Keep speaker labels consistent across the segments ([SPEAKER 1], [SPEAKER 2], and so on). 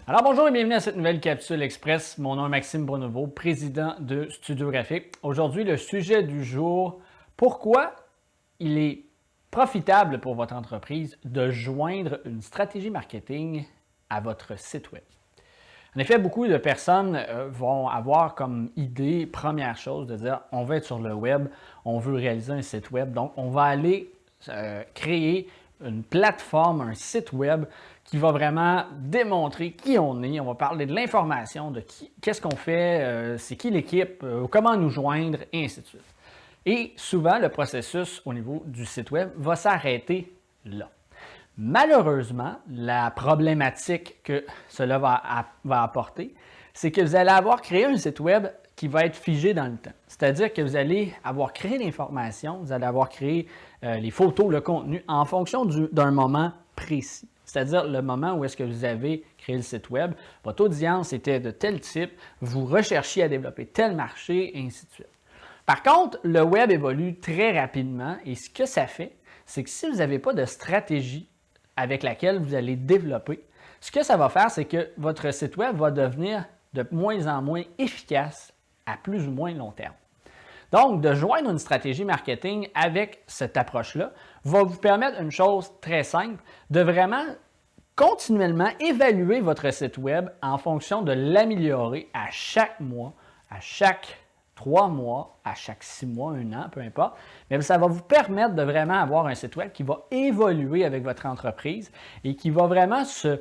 [SPEAKER 1] Alors bonjour et bienvenue à cette nouvelle capsule express. Mon nom est Maxime Bourneveau, président de Studio Graphique. Aujourd'hui, le sujet du jour, pourquoi il est profitable pour votre entreprise de joindre une stratégie marketing à votre site web. En effet, beaucoup de personnes vont avoir comme idée, première chose, de dire on veut être sur le web, on veut réaliser un site web, donc on va aller créer une plateforme, un site web qui va vraiment démontrer qui on est. On va parler de l'information, de qu'est-ce qu'on fait, c'est qui l'équipe, comment nous joindre, et ainsi de suite. Et souvent, le processus au niveau du site web va s'arrêter là. Malheureusement, la problématique que cela va apporter, c'est que vous allez avoir créé un site web qui va être figé dans le temps. C'est-à-dire que vous allez avoir créé l'information, vous allez avoir créé les photos, le contenu en fonction d'un moment précis. C'est-à-dire le moment où est-ce que vous avez créé le site web, votre audience était de tel type, vous recherchiez à développer tel marché, et ainsi de suite. Par contre, le web évolue très rapidement et ce que ça fait, c'est que si vous n'avez pas de stratégie avec laquelle vous allez développer, ce que ça va faire, c'est que votre site web va devenir de moins en moins efficace à plus ou moins long terme. Donc, de joindre une stratégie marketing avec cette approche-là va vous permettre une chose très simple, de vraiment continuellement évaluer votre site web en fonction de l'améliorer à chaque mois, à chaque 3 mois, à chaque 6 mois, 1 an, peu importe. Mais ça va vous permettre de vraiment avoir un site web qui va évoluer avec votre entreprise et qui va vraiment se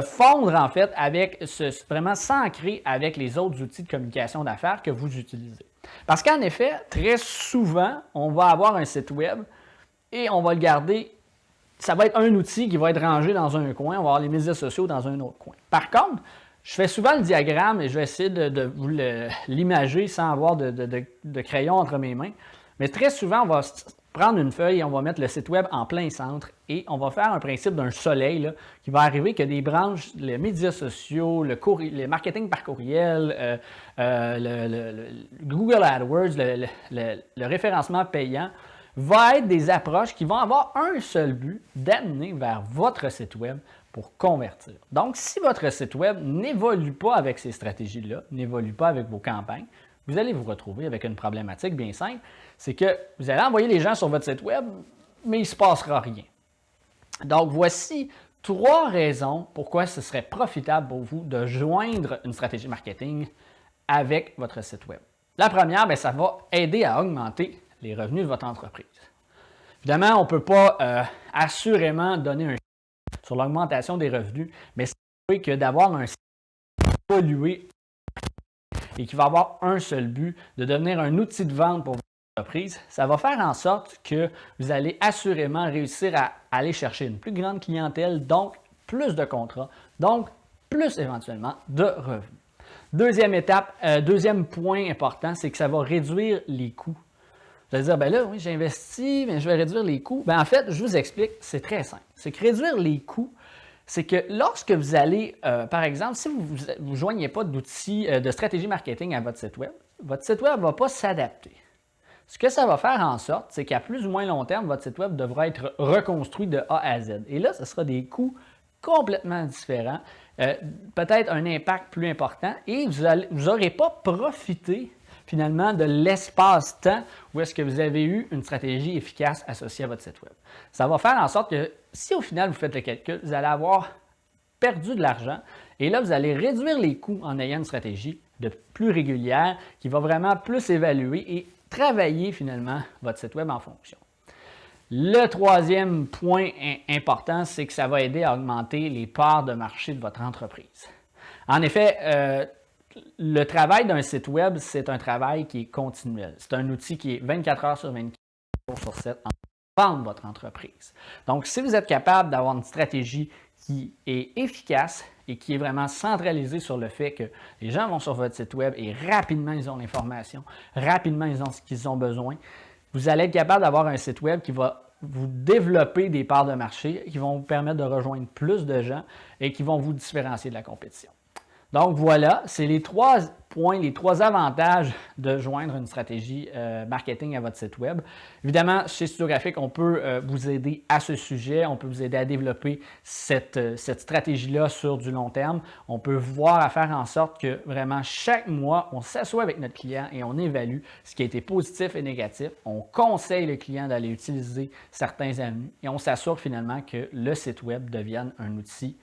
[SPEAKER 1] fondre en fait avec, vraiment s'ancrer avec les autres outils de communication d'affaires que vous utilisez. Parce qu'en effet, très souvent, on va avoir un site web et on va le garder, ça va être un outil qui va être rangé dans un coin, on va avoir les médias sociaux dans un autre coin. Par contre, je fais souvent le diagramme et je vais essayer de vous l'imager sans avoir de crayon entre mes mains. Mais très souvent, on va prendre une feuille et on va mettre le site web en plein centre et on va faire un principe d'un soleil là, qui va arriver que des branches, les médias sociaux, le marketing par courriel, le Google AdWords, le référencement payant, va être des approches qui vont avoir un seul but, d'amener vers votre site web pour convertir. Donc, si votre site web n'évolue pas avec ces stratégies-là, n'évolue pas avec vos campagnes, vous allez vous retrouver avec une problématique bien simple, c'est que vous allez envoyer les gens sur votre site web, mais il ne se passera rien. Donc, voici 3 raisons pourquoi ce serait profitable pour vous de joindre une stratégie marketing avec votre site web. La première, bien, ça va aider à augmenter les revenus de votre entreprise. Évidemment, on ne peut pas assurément donner un chiffre sur l'augmentation des revenus, mais c'est vrai que d'avoir un site pollué et qui va avoir un seul but, de devenir un outil de vente pour votre entreprise, ça va faire en sorte que vous allez assurément réussir à aller chercher une plus grande clientèle, donc plus de contrats, donc plus éventuellement de revenus. Deuxième étape, deuxième point important, c'est que ça va réduire les coûts. Vous allez dire, bien là, oui, j'ai investi, mais je vais réduire les coûts. Bien, en fait, je vous explique, c'est très simple. C'est que réduire les coûts, c'est que lorsque vous allez, par exemple, si vous ne joignez pas d'outils de stratégie marketing à votre site web ne va pas s'adapter. Ce que ça va faire en sorte, c'est qu'à plus ou moins long terme, votre site web devra être reconstruit de A à Z. Et là, ce sera des coûts complètement différents, peut-être un impact plus important et vous n'aurez pas profité finalement de l'espace-temps où est-ce que vous avez eu une stratégie efficace associée à votre site web. Ça va faire en sorte que si au final vous faites le calcul, vous allez avoir perdu de l'argent et là vous allez réduire les coûts en ayant une stratégie de plus régulière qui va vraiment plus évaluer et travailler finalement votre site web en fonction. Le troisième point important, c'est que ça va aider à augmenter les parts de marché de votre entreprise. En effet, le travail d'un site web, c'est un travail qui est continuel. C'est un outil qui est 24 heures sur 24 jours sur 7 en vente de votre entreprise. Donc, si vous êtes capable d'avoir une stratégie qui est efficace et qui est vraiment centralisée sur le fait que les gens vont sur votre site web et rapidement ils ont l'information, rapidement ils ont ce qu'ils ont besoin, vous allez être capable d'avoir un site web qui va vous développer des parts de marché qui vont vous permettre de rejoindre plus de gens et qui vont vous différencier de la compétition. Donc voilà, c'est les 3 points, les 3 avantages de joindre une stratégie marketing à votre site web. Évidemment, chez Studio Graphique, on peut vous aider à ce sujet, on peut vous aider à développer cette stratégie-là sur du long terme. On peut voir à faire en sorte que vraiment chaque mois, on s'assoit avec notre client et on évalue ce qui a été positif et négatif. On conseille le client d'aller utiliser certains avenues et on s'assure finalement que le site web devienne un outil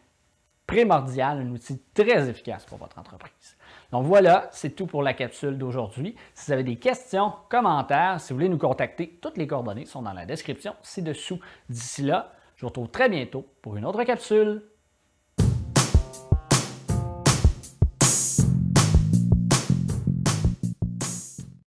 [SPEAKER 1] primordial, un outil très efficace pour votre entreprise. Donc voilà, c'est tout pour la capsule d'aujourd'hui. Si vous avez des questions, commentaires, si vous voulez nous contacter, toutes les coordonnées sont dans la description ci-dessous. D'ici là, je vous retrouve très bientôt pour une autre capsule.